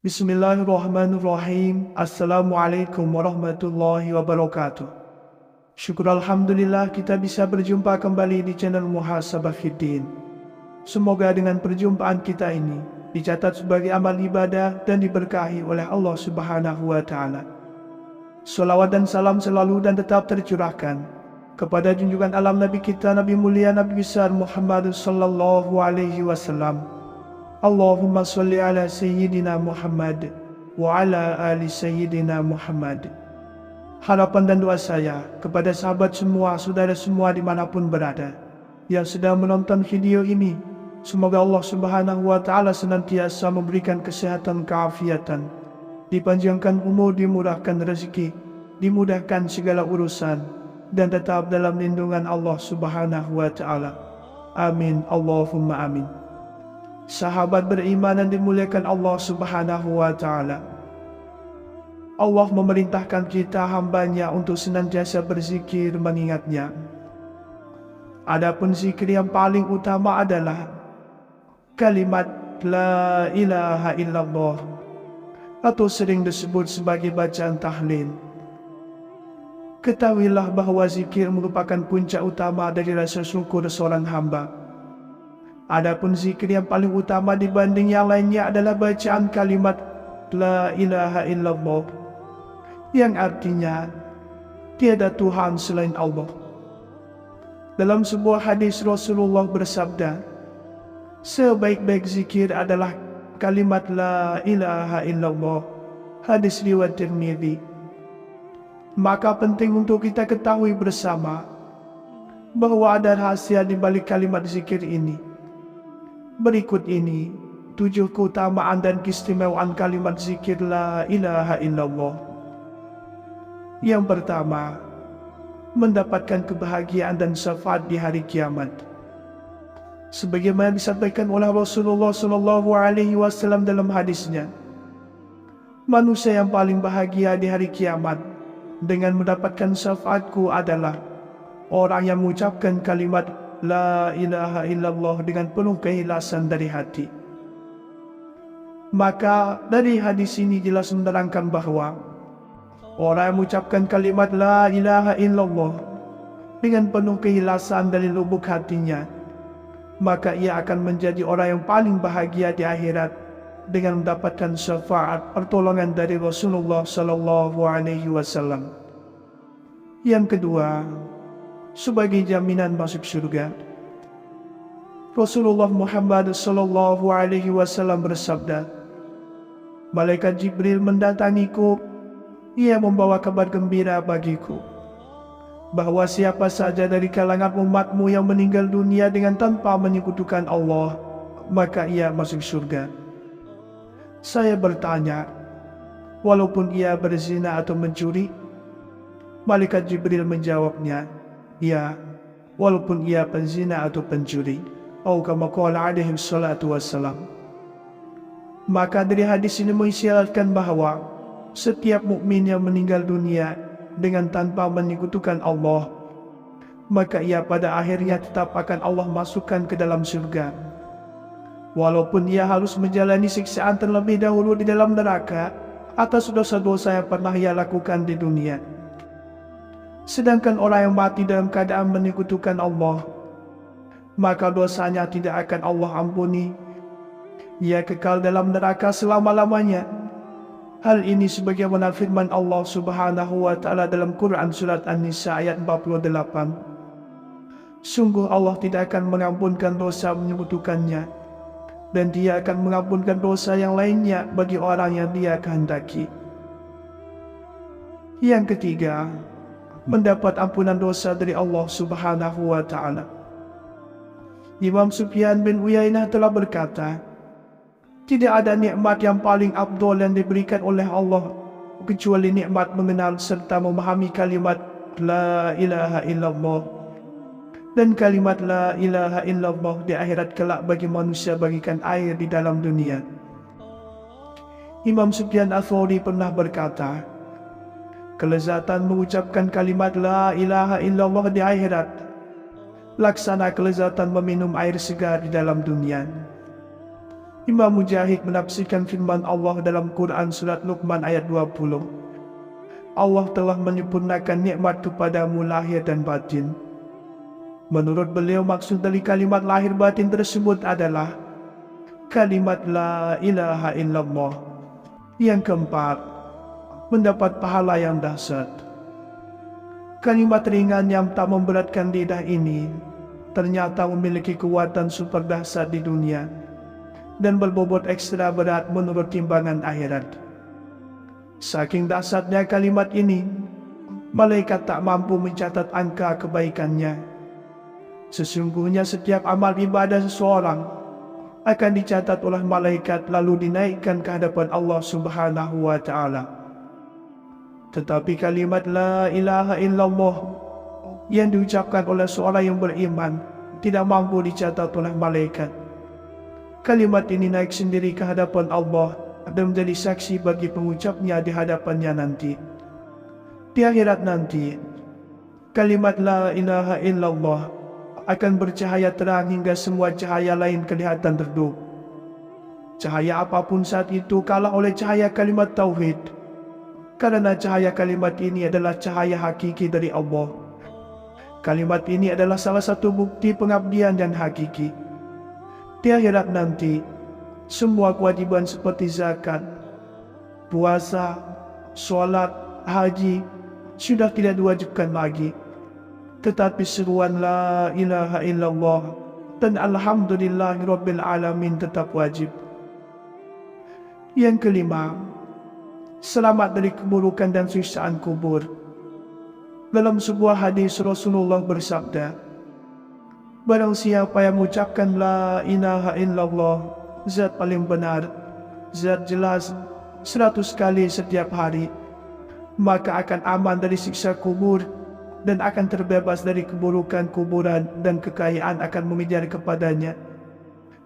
Bismillahirrahmanirrahim. Assalamualaikum warahmatullahi wabarakatuh. Syukur Alhamdulillah kita bisa berjumpa kembali di channel Muhasabah Fiddin. Semoga dengan perjumpaan kita ini dicatat sebagai amal ibadah dan diberkahi oleh Allah Subhanahu wa Ta'ala. Salawat dan salam selalu dan tetap tercurahkan kepada junjungan alam Nabi kita, Nabi mulia, Nabi besar Muhammad sallallahu alaihi wasallam. Allahumma salli ala Sayyidina Muhammad wa ala ali Sayyidina Muhammad. Harapan dan doa saya kepada sahabat semua, saudara semua dimanapun berada yang sedang menonton video ini, semoga Allah Subhanahu wa Ta'ala senantiasa memberikan kesehatan, keafiatan, dipanjangkan umur, dimurahkan rezeki, dimudahkan segala urusan, dan tetap dalam lindungan Allah Subhanahu wa Ta'ala. Amin, Allahumma amin. Sahabat beriman yang dimuliakan Allah Subhanahu wa Ta'ala, Allah memerintahkan kita hambanya untuk senantiasa berzikir mengingatnya. Adapun zikir yang paling utama adalah kalimat La ilaha illallah, atau sering disebut sebagai bacaan tahlil. Ketahuilah bahwa zikir merupakan puncak utama dari rasa syukur seorang hamba. Adapun zikir yang paling utama dibanding yang lainnya adalah bacaan kalimat La ilaha illallah, yang artinya tiada Tuhan selain Allah. Dalam sebuah hadis Rasulullah bersabda, sebaik-baik zikir adalah kalimat La ilaha illallah. Hadis riwayat Tirmidzi. Maka penting untuk kita ketahui bersama bahwa ada rahasia di balik kalimat zikir ini. Berikut ini 7 keutamaan dan keistimewaan kalimat zikir La ilaha illallah. Yang pertama, mendapatkan kebahagiaan dan syafaat di hari kiamat. Sebagaimana disampaikan oleh Rasulullah sallallahu alaihi wasallam dalam hadisnya, manusia yang paling bahagia di hari kiamat dengan mendapatkan syafaatku adalah orang yang mengucapkan kalimat La ilaha illallah dengan penuh keikhlasan dari hati. Maka dari hadis ini jelas menerangkan bahwa orang yang mengucapkan kalimat La ilaha illallah dengan penuh keikhlasan dari lubuk hatinya, maka ia akan menjadi orang yang paling bahagia di akhirat dengan mendapatkan syafaat pertolongan dari Rasulullah sallallahu alaihi wasallam. Yang kedua, sebagai jaminan masuk surga. Rasulullah Muhammad sallallahu alaihi wasallam bersabda, malaikat Jibril mendatangiku, ia membawa kabar gembira bagiku bahwa siapa saja dari kalangan umatmu yang meninggal dunia dengan tanpa menyekutukan Allah, maka ia masuk surga. Saya bertanya, walaupun ia berzina atau mencuri? Malaikat Jibril menjawabnya, ya, walaupun ia penzina atau pencuri. Atau kama qala alaihi salatu wassalam. Maka dari hadis ini mengisyaratkan bahwa setiap mukmin yang meninggal dunia dengan tanpa menyekutukan Allah, maka ia pada akhirnya tetap akan Allah masukkan ke dalam surga. Walaupun ia harus menjalani siksaan terlebih dahulu di dalam neraka atas dosa-dosa yang pernah ia lakukan di dunia. Sedangkan orang yang mati dalam keadaan menyekutukan Allah, maka dosanya tidak akan Allah ampuni. Ia kekal dalam neraka selama-lamanya. Hal ini sebagaimana firman Allah Subhanahu wa Ta'ala dalam Quran surat An-Nisa ayat 48. Sungguh Allah tidak akan mengampunkan dosa menyekutukannya, dan Dia akan mengampunkan dosa yang lainnya bagi orang yang Dia kehendaki. Yang ketiga, mendapat ampunan dosa dari Allah Subhanahu wa Ta'ala. Imam Sufyan bin Uyainah telah berkata, tidak ada nikmat yang paling afdol yang diberikan oleh Allah kecuali nikmat mengenal serta memahami kalimat La ilaha illallah. Dan kalimat La ilaha illallah di akhirat kelak bagi manusia bagikan air di dalam dunia. Imam Sufyan Ats-Tsauri pernah berkata, kelezatan mengucapkan kalimat la ilaha illallah di akhirat, laksana kelezatan meminum air segar di dalam dunia. Imam Mujahid menafsirkan firman Allah dalam Quran surat Luqman ayat 20. Allah telah menyempurnakan nikmat kepadamu lahir dan batin. Menurut beliau, maksud dari kalimat lahir batin tersebut adalah kalimat la ilaha illallah. Yang keempat, mendapat pahala yang dahsyat. Kalimat ringan yang tak memberatkan lidah ini ternyata memiliki kekuatan super dahsyat di dunia dan berbobot ekstra berat menurut timbangan akhirat. Saking dahsyatnya kalimat ini, malaikat tak mampu mencatat angka kebaikannya. Sesungguhnya setiap amal ibadah seseorang akan dicatat oleh malaikat lalu dinaikkan ke hadapan Allah Subhanahu wa Ta'ala. Tetapi kalimat la ilaha illallah yang diucapkan oleh seorang yang beriman tidak mampu dicatat oleh malaikat. Kalimat ini naik sendiri ke hadapan Allah dan menjadi saksi bagi pengucapnya di hadapannya nanti. Di akhirat nanti, kalimat la ilaha illallah akan bercahaya terang hingga semua cahaya lain kelihatan redup. Cahaya apapun saat itu kalah oleh cahaya kalimat tauhid, karena cahaya kalimat ini adalah cahaya hakiki dari Allah. Kalimat ini adalah salah satu bukti pengabdian dan hakiki. Di akhirat nanti, semua kewajiban seperti zakat, puasa, sholat, haji sudah tidak diwajibkan lagi. Tetapi seruan la ilaha illallah dan alhamdulillahirabbil alamin tetap wajib. Yang kelima, selamat dari keburukan dan siksaan kubur. Dalam sebuah hadis Rasulullah bersabda, barang siapa yang mengucapkan la ilaha illallah, zat paling benar, zat jelas 100 kali setiap hari, maka akan aman dari siksa kubur dan akan terbebas dari keburukan kuburan, dan kekayaan akan mengejar kepadanya,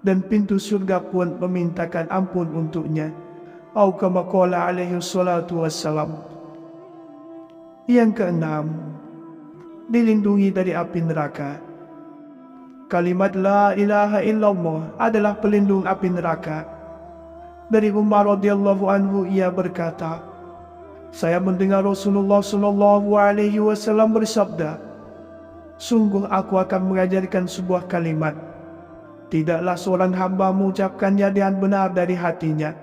dan pintu surga pun memintakan ampun untuknya. Atau kama qala alaihi salatu wassalam. Yang keenam, dilindungi dari api neraka. Kalimat la ilaha illallah adalah pelindung api neraka. Dari Umar radhiyallahu anhu, ia berkata, saya mendengar Rasulullah sallallahu alaihi wasallam bersabda, sungguh aku akan mengajarkan sebuah kalimat, tidaklah seorang hamba mengucapkannya dengan benar dari hatinya,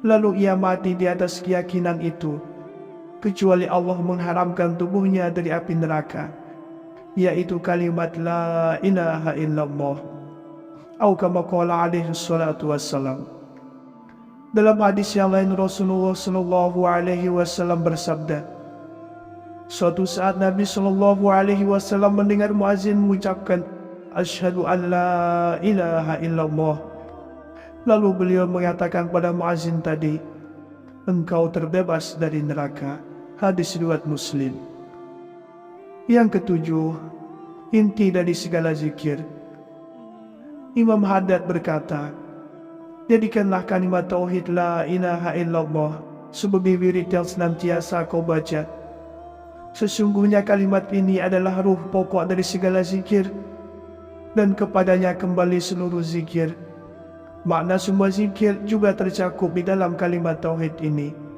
lalu ia mati di atas keyakinan itu, kecuali Allah mengharamkan tubuhnya dari api neraka, yaitu kalimat la ilaha illallah. Atau kama qala alaihi salatu wassalam. Dalam hadis yang lain, Rasulullah sallallahu alaihi wasallam bersabda, suatu saat Nabi sallallahu alaihi wasallam mendengar muazin mengucapkan asyhadu an la ilaha illallah. Lalu beliau mengatakan pada muazin tadi, engkau terbebas dari neraka. Hadis riwayat Muslim. Yang ketujuh, inti dari segala zikir. Imam Haddad berkata, jadikanlah kalimat tauhid la ilaha illallah sebagai wirid yang senantiasa kau baca. Sesungguhnya kalimat ini adalah ruh pokok dari segala zikir, dan kepadanya kembali seluruh zikir. Makna semua zikir juga tercakup di dalam kalimat tauhid ini.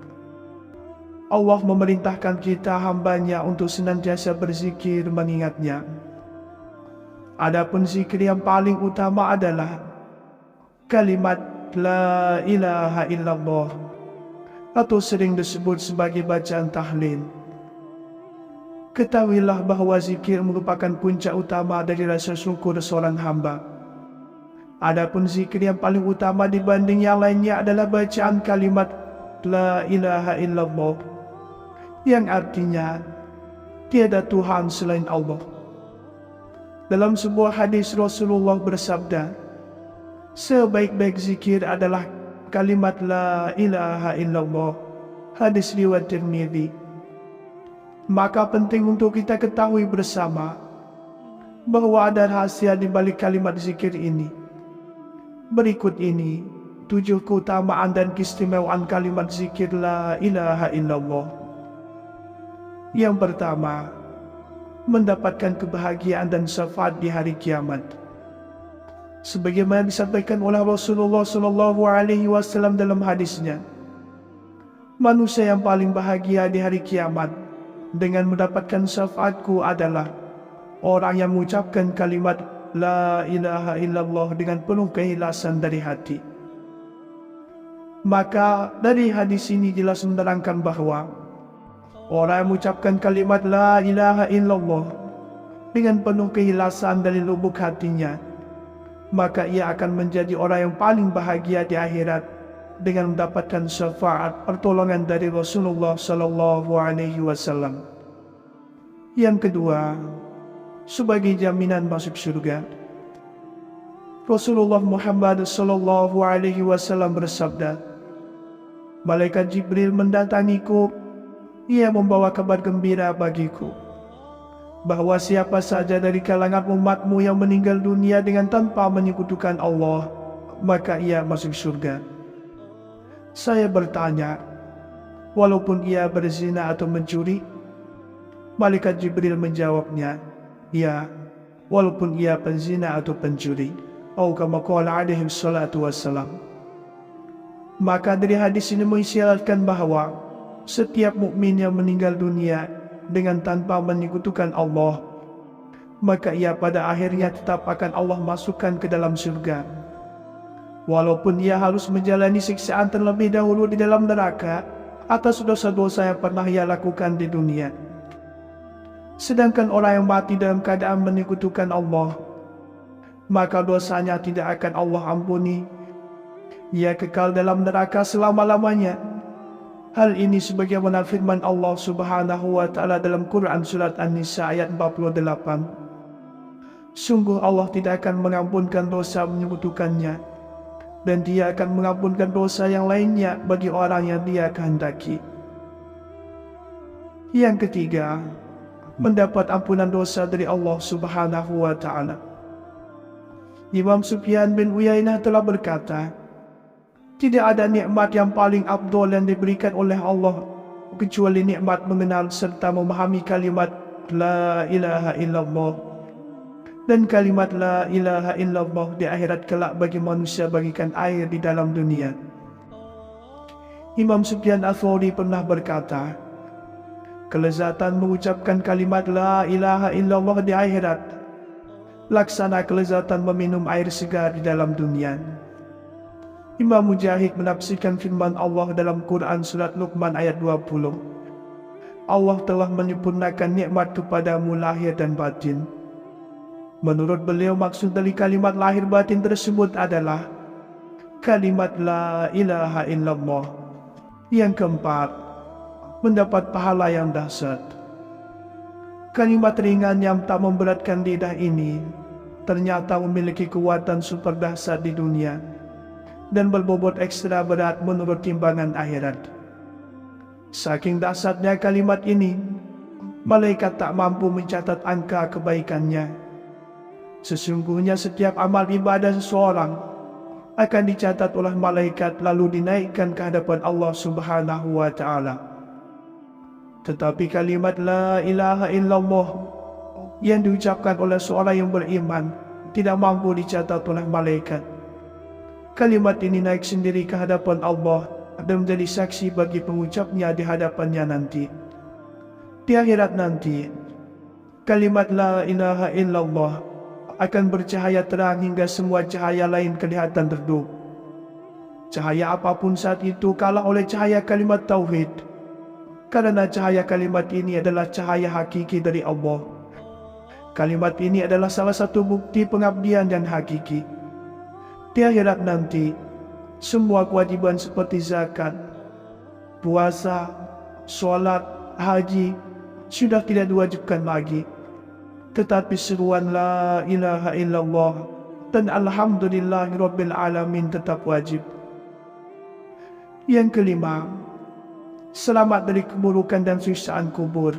Allah memerintahkan kita hambanya untuk senantiasa berzikir mengingatnya. Adapun zikir yang paling utama adalah kalimat la ilaha illallah, atau sering disebut sebagai bacaan tahlil. Ketahuilah bahwa zikir merupakan puncak utama dari rasa syukur seorang hamba. Adapun zikir yang paling utama dibanding yang lainnya adalah bacaan kalimat la ilaha illallah, yang artinya tiada Tuhan selain Allah. Dalam sebuah hadis Rasulullah bersabda, sebaik-baik zikir adalah kalimat la ilaha illallah. Hadis riwayat Tirmidzi. Maka penting untuk kita ketahui bersama bahwa ada rahasia di balik kalimat zikir ini. Berikut ini 7 keutamaan dan keistimewaan kalimat zikir la ilaha illallah. Yang pertama, mendapatkan kebahagiaan dan syafaat di hari kiamat. Sebagaimana disampaikan oleh Rasulullah SAW dalam hadisnya, manusia yang paling bahagia di hari kiamat dengan mendapatkan syafaatku adalah orang yang mengucapkan kalimat La ilaha illallah dengan penuh keikhlasan dari hati. Maka dari hadis ini jelas menerangkan bahawa orang yang mengucapkan kalimat La ilaha illallah dengan penuh keikhlasan dari lubuk hatinya, maka ia akan menjadi orang yang paling bahagia di akhirat dengan mendapatkan syafaat pertolongan dari Rasulullah SAW. Yang kedua, sebagai jaminan masuk surga. Rasulullah Muhammad SAW bersabda, Malaikat Jibril mendatangiku, ia membawa kabar gembira bagiku, bahawa siapa saja dari kalangan umatmu yang meninggal dunia dengan tanpa menyekutukan Allah, maka ia masuk surga. Saya bertanya, walaupun ia berzina atau mencuri? Malaikat Jibril menjawabnya, ya, walaupun ia penzina atau pencuri. Atau kama qala alaihi salatu wassalam. Maka dari hadis ini mengisyaratkan bahawa setiap mukmin yang meninggal dunia dengan tanpa menyekutukan Allah, maka ia pada akhirnya tetap akan Allah masukkan ke dalam surga. Walaupun ia harus menjalani siksaan terlebih dahulu di dalam neraka atas dosa-dosa yang pernah ia lakukan di dunia. Sedangkan orang yang mati dalam keadaan menyekutukan Allah, maka dosanya tidak akan Allah ampuni. Ia kekal dalam neraka selama-lamanya. Hal ini sebagaimana firman Allah Subhanahu wa Ta'ala dalam Quran surat An-Nisa ayat 48. Sungguh Allah tidak akan mengampunkan dosa menyekutukannya, dan Dia akan mengampunkan dosa yang lainnya bagi orang yang Dia kehendaki. Yang ketiga, mendapat ampunan dosa dari Allah Subhanahu wa Ta'ala. Imam Sufyan bin Uyainah telah berkata, tidak ada nikmat yang paling afdol yang diberikan oleh Allah kecuali nikmat mengenal serta memahami kalimat La ilaha illallah. Dan kalimat La ilaha illallah di akhirat kelak bagi manusia bagikan air di dalam dunia. Imam Sufyan Ats-Tsauri pernah berkata, kelezatan mengucapkan kalimat La ilaha illallah di akhirat laksana kelezatan meminum air segar di dalam dunia. Imam Mujahid menafsirkan firman Allah dalam Quran surat Luqman ayat 20. Allah telah menyempurnakan nikmat kepadamu lahir dan batin. Menurut beliau maksud dari kalimat lahir batin tersebut adalah kalimat La ilaha illallah. Yang keempat, mendapat pahala yang dahsyat. Kalimat ringan yang tak memberatkan lidah ini ternyata memiliki kekuatan super dahsyat di dunia dan berbobot ekstra berat menurut timbangan akhirat. Saking dahsyatnya kalimat ini, malaikat tak mampu mencatat angka kebaikannya. Sesungguhnya setiap amal ibadah seseorang akan dicatat oleh malaikat lalu dinaikkan ke hadapan Allah Subhanahu wa Ta'ala. Tetapi kalimat La ilaha illallah yang diucapkan oleh seorang yang beriman tidak mampu dicatat oleh malaikat. Kalimat ini naik sendiri ke hadapan Allah dan menjadi saksi bagi pengucapnya di hadapannya nanti. Di akhirat nanti, kalimat La ilaha illallah akan bercahaya terang hingga semua cahaya lain kelihatan redup. Cahaya apapun saat itu kalah oleh cahaya kalimat Tauhid, karena cahaya kalimat ini adalah cahaya hakiki dari Allah. Kalimat ini adalah salah satu bukti pengabdian dan hakiki. Di akhirat nanti, semua kewajiban seperti zakat, puasa, solat, haji sudah tidak diwajibkan lagi. Tetapi seruan La ilaha illallah dan Alhamdulillahirabbil alamin tetap wajib. Yang kelima, selamat dari keburukan dan siksaan kubur.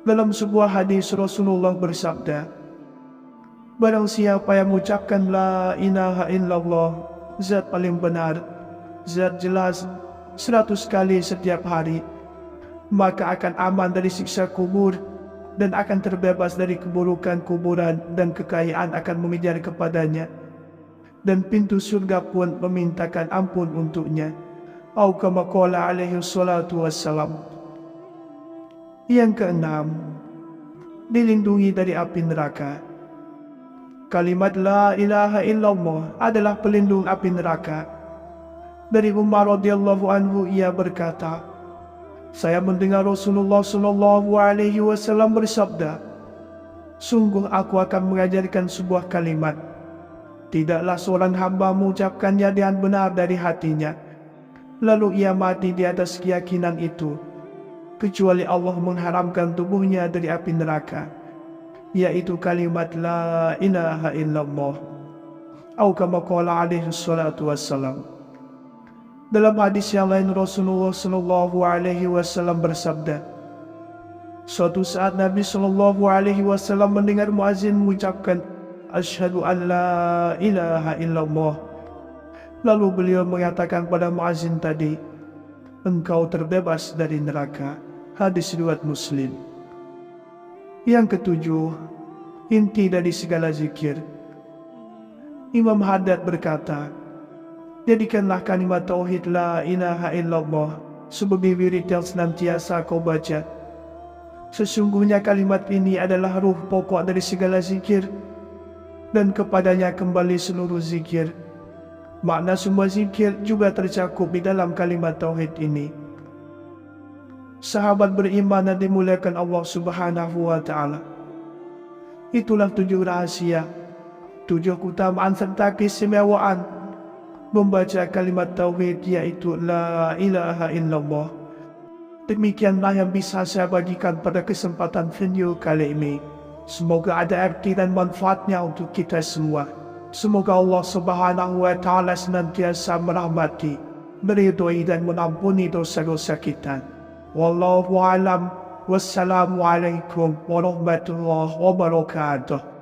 Dalam sebuah hadis Rasulullah bersabda, barang siapa yang mengucapkan La ilaha illallah, zat paling benar, zat jelas 100 kali setiap hari, maka akan aman dari siksa kubur dan akan terbebas dari keburukan kuburan, dan kekayaan akan mengejar kepadanya, dan pintu surga pun memintakan ampun untuknya. Atau kama qala alaihi salatu wassalam. Yang keenam, dilindungi dari api neraka. Kalimat la ilaha illallah adalah pelindung api neraka. Dari Umar radhiyallahu anhu, ia berkata, saya mendengar Rasulullah sallallahu alaihi wasallam bersabda, sungguh aku akan mengajarkan sebuah kalimat, tidaklah seorang hamba mengucapkannya dengan benar dari hatinya, lalu ia mati di atas keyakinan itu, kecuali Allah mengharamkan tubuhnya dari api neraka, yaitu kalimat la ilaha illallah. Atau kama qala alaihi salatu wassalam. Dalam hadis yang lain, Rasulullah sallallahu alaihi wasallam bersabda, suatu saat Nabi sallallahu alaihi wasallam mendengar muazin mengucapkan asyhadu an la ilaha illallah. Lalu beliau mengatakan pada muazin tadi, engkau terbebas dari neraka. Hadis riwayat Muslim. Yang ketujuh, inti dari segala zikir. Imam Haddad berkata, jadikanlah kalimat tauhid la ilaha illallah sebagai wirid yang senantiasa kau baca. Sesungguhnya kalimat ini adalah ruh pokok dari segala zikir, dan kepadanya kembali seluruh zikir. Makna semua zikir juga tercakup di dalam kalimat tauhid ini. Sahabat beriman dan dimuliakan Allah Subhanahu wa ta'ala, itulah 7 rahasia, 7 keutamaan serta keistimewaan membaca kalimat tauhid, yaitu la ilaha illallah. Demikianlah yang bisa saya bagikan pada kesempatan video kali ini. Semoga ada arti dan manfaatnya untuk kita semua. Semoga Allah Subhanahu wa ta'ala senantiasa merahmati, meridhoi dan mengampuni dosa-dosa kita. Wallahu a'lam. Wassalamualaikum warahmatullahi wabarakatuh.